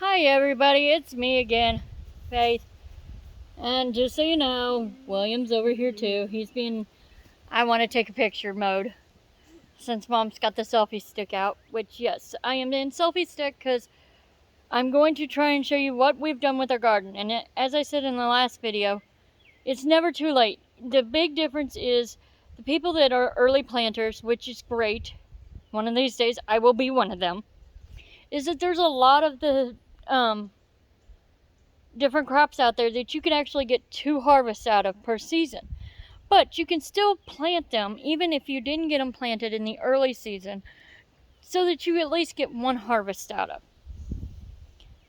Hi everybody, it's me again, Faith. And just so you know, William's over here too. He's being, I want to take a picture mode since Mom's got the selfie stick out. Which, yes, I am in selfie stick because I'm going to try and show you what we've done with our garden. And as I said in the last video, it's never too late. The big difference is the people that are early planters, which is great. One of these days I will be one of them. Is that there's a lot of the different crops out there that you can actually get 2 harvests out of per season. But you can still plant them even if you didn't get them planted in the early season, so that you at least get 1 harvest out of.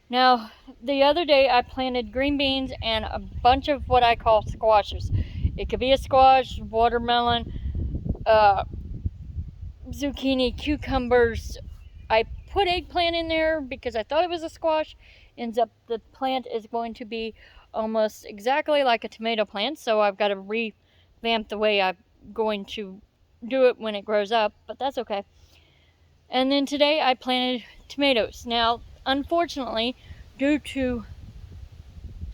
Now, the other day I planted green beans and a bunch of what I call squashes. It could be a squash, watermelon, zucchini, cucumbers. I put eggplant in there because I thought it was a squash. Ends up the plant is going to be almost exactly like a tomato plant, so I've got to revamp the way I'm going to do it when it grows up, but that's okay. And then today I planted tomatoes. Now, unfortunately, due to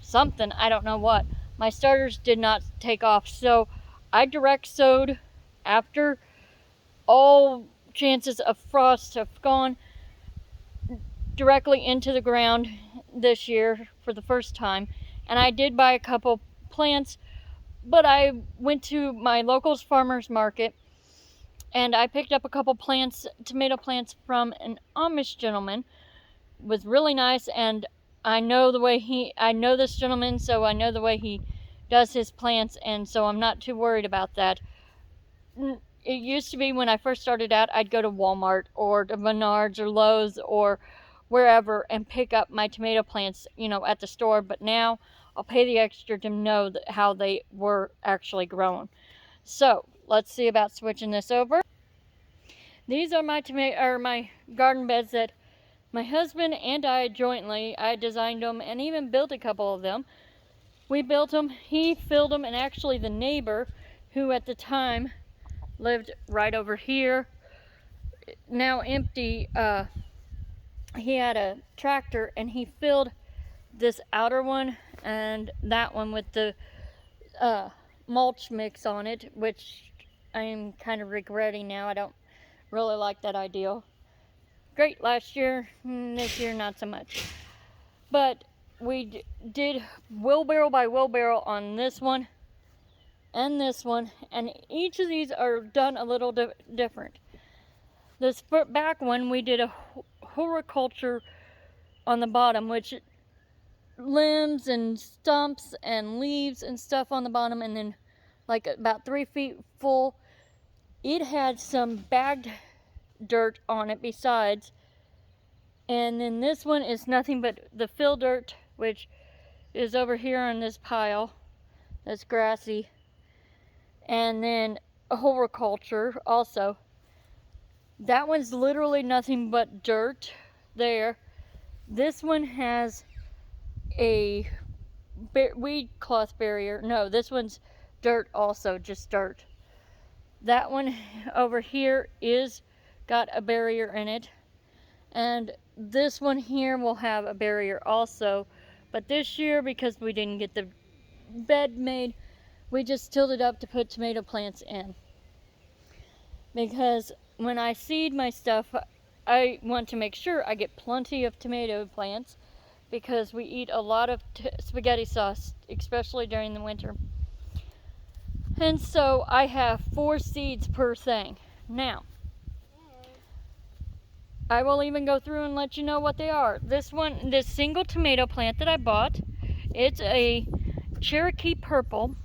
something, I don't know what, my starters did not take off, so I direct sowed after all chances of frost have gone directly into the ground this year for the first time. And I did buy a couple plants, but I went to my local's farmer's market and I picked up a couple plants, tomato plants from an Amish gentleman. It was really nice, and I know this gentleman, so I know the way he does his plants, and so I'm not too worried about that. It used to be when I first started out, I'd go to Walmart or to Menards or Lowe's or wherever and pick up my tomato plants, at the store. But now I'll pay the extra to know how they were actually grown. So let's see about switching this over. These are my garden beds that my husband and I jointly, I designed them and even built a couple of them. We built them, he filled them, and actually the neighbor, who at the time lived right over here, now empty, he had a tractor and he filled this outer one and that one with the mulch mix on it, which I am kind of regretting now. I don't really like that idea. Great last year, this year not so much. But we did wheelbarrow by wheelbarrow on this one and this one, and each of these are done a little different. This back one we did a horticulture on the bottom, which limbs and stumps and leaves and stuff on the bottom, and then like about 3 feet full. It had some bagged dirt on it besides, and then this one is nothing but the fill dirt, which is over here on this pile that's grassy, and then a horticulture also. That one's literally nothing but dirt there. This one has a weed cloth barrier. No, this one's dirt also, just dirt. That one over here is got a barrier in it, and this one here will have a barrier also. But this year, because we didn't get the bed made, we just tilled it up to put tomato plants in, because when I seed my stuff, I want to make sure I get plenty of tomato plants, because we eat a lot of spaghetti sauce, especially during the winter. And so I have 4 seeds per thing. Now, I will even go through and let you know what they are. This single tomato plant that I bought, it's a Cherokee Purple.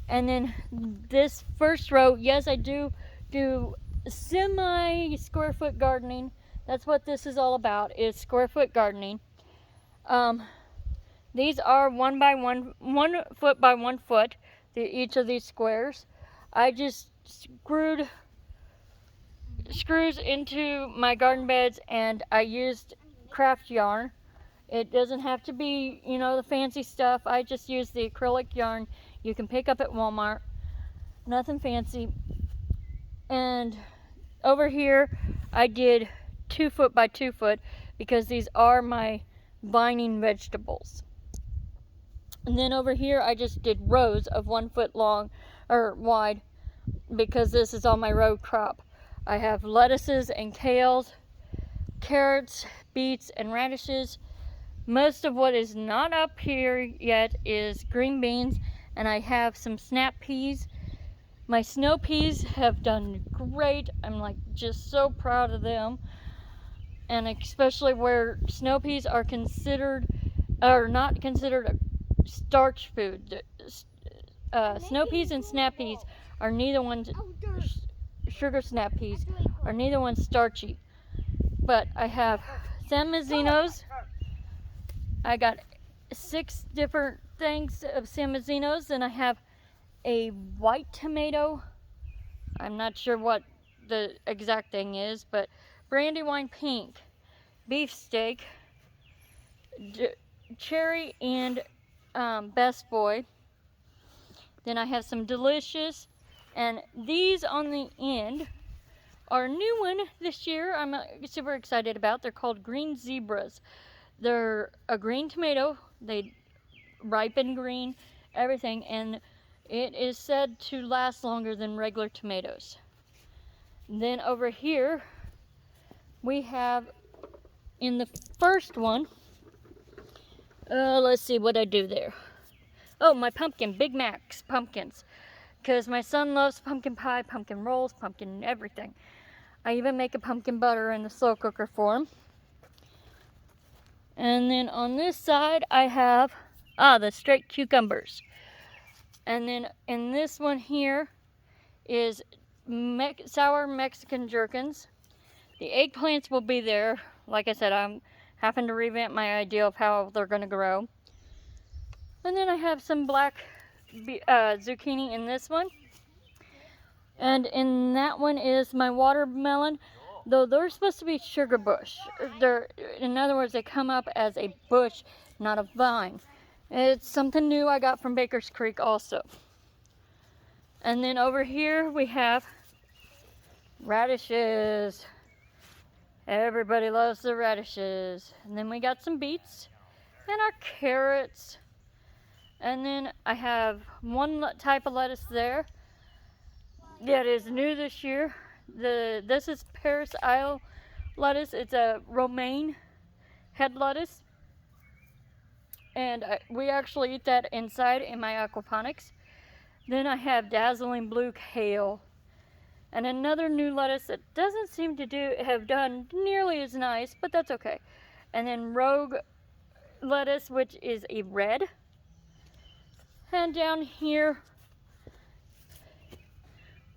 And then this first row, yes, I do semi square foot gardening. That's what this is all about, is square foot gardening. These are 1 foot by 1 foot, each of these squares. I just screws into my garden beds, and I used craft yarn. It doesn't have to be, the fancy stuff. I just use the acrylic yarn you can pick up at Walmart. Nothing fancy. And over here I did 2 foot by 2 foot, because these are my vining vegetables. And then over here I just did rows of 1 foot long or wide, because this is all my row crop. I have lettuces and kales, carrots, beets, and radishes. Most of what is not up here yet is green beans, and I have some snap peas. My snow peas have done great. I'm like just so proud of them. And especially where snow peas are considered, or not considered, a starch food. Snow peas and snap peas are neither one, sugar snap peas are neither one starchy. But I have San Mazzinos. I got 6 different things of San Mazzinos, and I have a white tomato. I'm not sure what the exact thing is, but Brandywine pink, beefsteak, cherry, and best boy. Then I have some delicious, and these on the end are a new one this year I'm super excited about. They're called green zebras. They're a green tomato. They ripen green, everything, and it is said to last longer than regular tomatoes. And then over here we have, in the first one, let's see what I do there. Oh, my pumpkin, Big Mac's pumpkins, because my son loves pumpkin pie, pumpkin rolls, pumpkin everything. I even make a pumpkin butter in the slow cooker for him. And then on this side I have the straight cucumbers. And then in this one here is sour Mexican gherkins. The eggplants will be there. Like I said, I'm having to revamp my idea of how they're going to grow. And then I have some black zucchini in this one. And in that one is my watermelon, though they're supposed to be sugar bush. In other words, they come up as a bush, not a vine. It's something new I got from Baker's Creek also. And then over here we have radishes. Everybody loves the radishes. And then we got some beets and our carrots. And then I have one type of lettuce there that is new this year. This is Paris Isle lettuce. It's a romaine head lettuce, and we actually eat that inside in my aquaponics. Then I have dazzling blue kale, and another new lettuce that doesn't seem to have done nearly as nice, but that's okay. And then rogue lettuce, which is a red. And down here,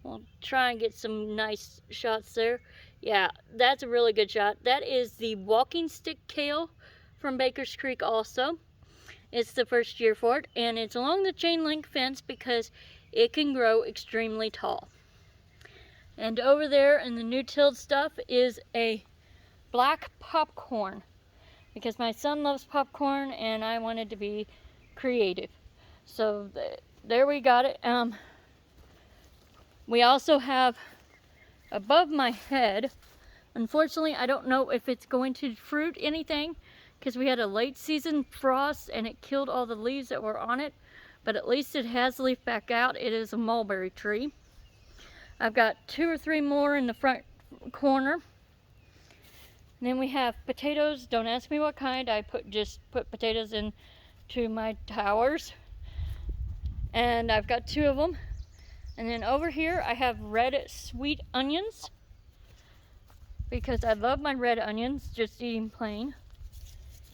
we'll try and get some nice shots there. Yeah, that's a really good shot. That is the walking stick kale from Baker's Creek also. It's the first year for it, and it's along the chain link fence because it can grow extremely tall. And over there in the new tilled stuff is a black popcorn, because my son loves popcorn and I wanted to be creative. So there we got it. We also have above my head, unfortunately I don't know if it's going to fruit anything because we had a late season frost and it killed all the leaves that were on it, but at least it has leaf back out. It is a mulberry tree. I've got 2 or 3 more in the front corner. And then we have potatoes. Don't ask me what kind. I just put potatoes into my towers. And I've got 2 of them. And then over here I have red sweet onions, because I love my red onions, just eating plain.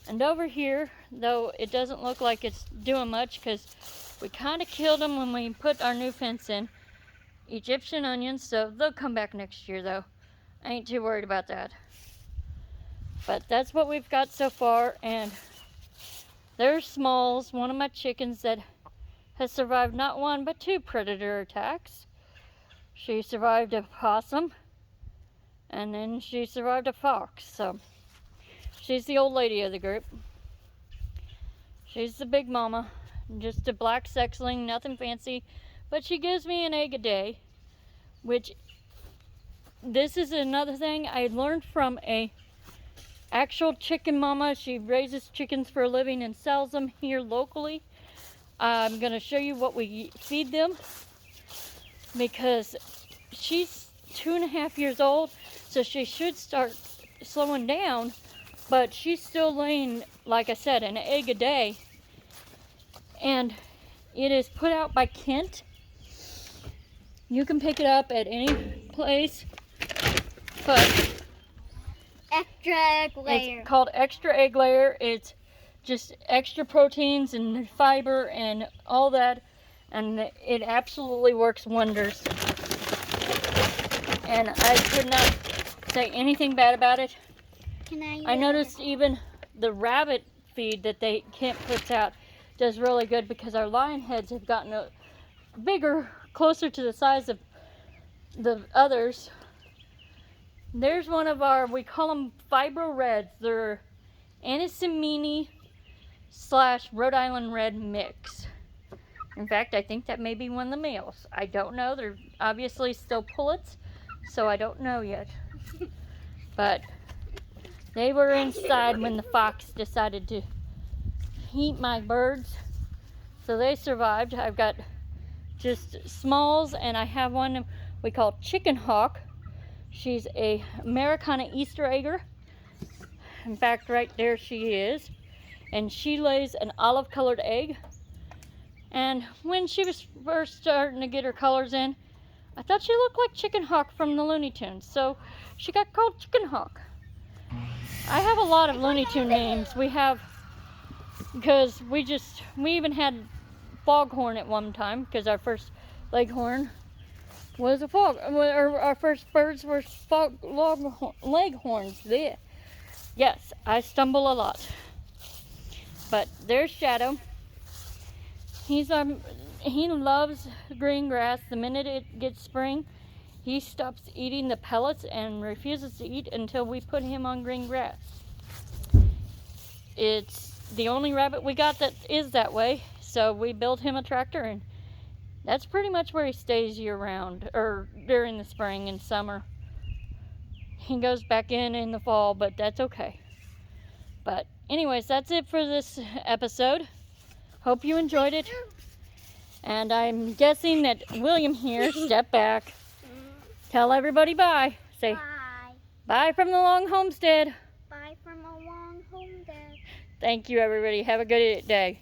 And over here, though it doesn't look like it's doing much because we kind of killed them when we put our new fence in, Egyptian onions, so they'll come back next year though. I ain't too worried about that. But that's what we've got so far, and there's Smalls, one of my chickens that has survived not 1 but 2 predator attacks. She survived a possum, and then she survived a fox, so she's the old lady of the group. She's the big mama, just a black sexling, nothing fancy, but she gives me an egg a day, which this is another thing I learned from a actual chicken mama. She raises chickens for a living and sells them here locally. I'm going to show you what we feed them because she's 2.5 years old, so she should start slowing down, but she's still laying, like I said, an egg a day. And it is put out by Kent. You can pick it up at any place, but Extra egg layer. it's called Extra Egg Layer. It's just extra proteins and fiber and all that, and it absolutely works wonders. And I could not say anything bad about it. I noticed even the rabbit feed that Kent puts out does really good because our lion heads have gotten bigger, closer to the size of the others. There's one of our, we call them Fibro Reds. They're Anisimini / Rhode Island Red mix. In fact, I think that may be one of the males. I don't know. They're obviously still pullets, so I don't know yet. But they were inside when the fox decided to eat my birds, so they survived. I've got just smalls, and I have one we call Chicken Hawk. She's a Americana Easter egger. In fact, right there she is. And she lays an olive colored egg. And when she was first starting to get her colors in, I thought she looked like Chicken Hawk from the Looney Tunes. So she got called Chicken Hawk. I have a lot of Looney Tune names. We have, because we even had Foghorn at one time, because our first leghorn was a fog, or our first birds were leghorns. There. Yes, I stumble a lot. But there's Shadow. He loves green grass. The minute it gets spring, he stops eating the pellets and refuses to eat until we put him on green grass. It's the only rabbit we got that is that way, so we built him a tractor, and that's pretty much where he stays year round, or during the spring and summer. He goes back in the fall, but that's okay. But anyways, that's it for this episode. Hope you enjoyed it. And I'm guessing that William here, step back. Tell everybody bye. Say Bye. bye from the long homestead. Bye from a long homestead. Thank you, everybody. Have a good day.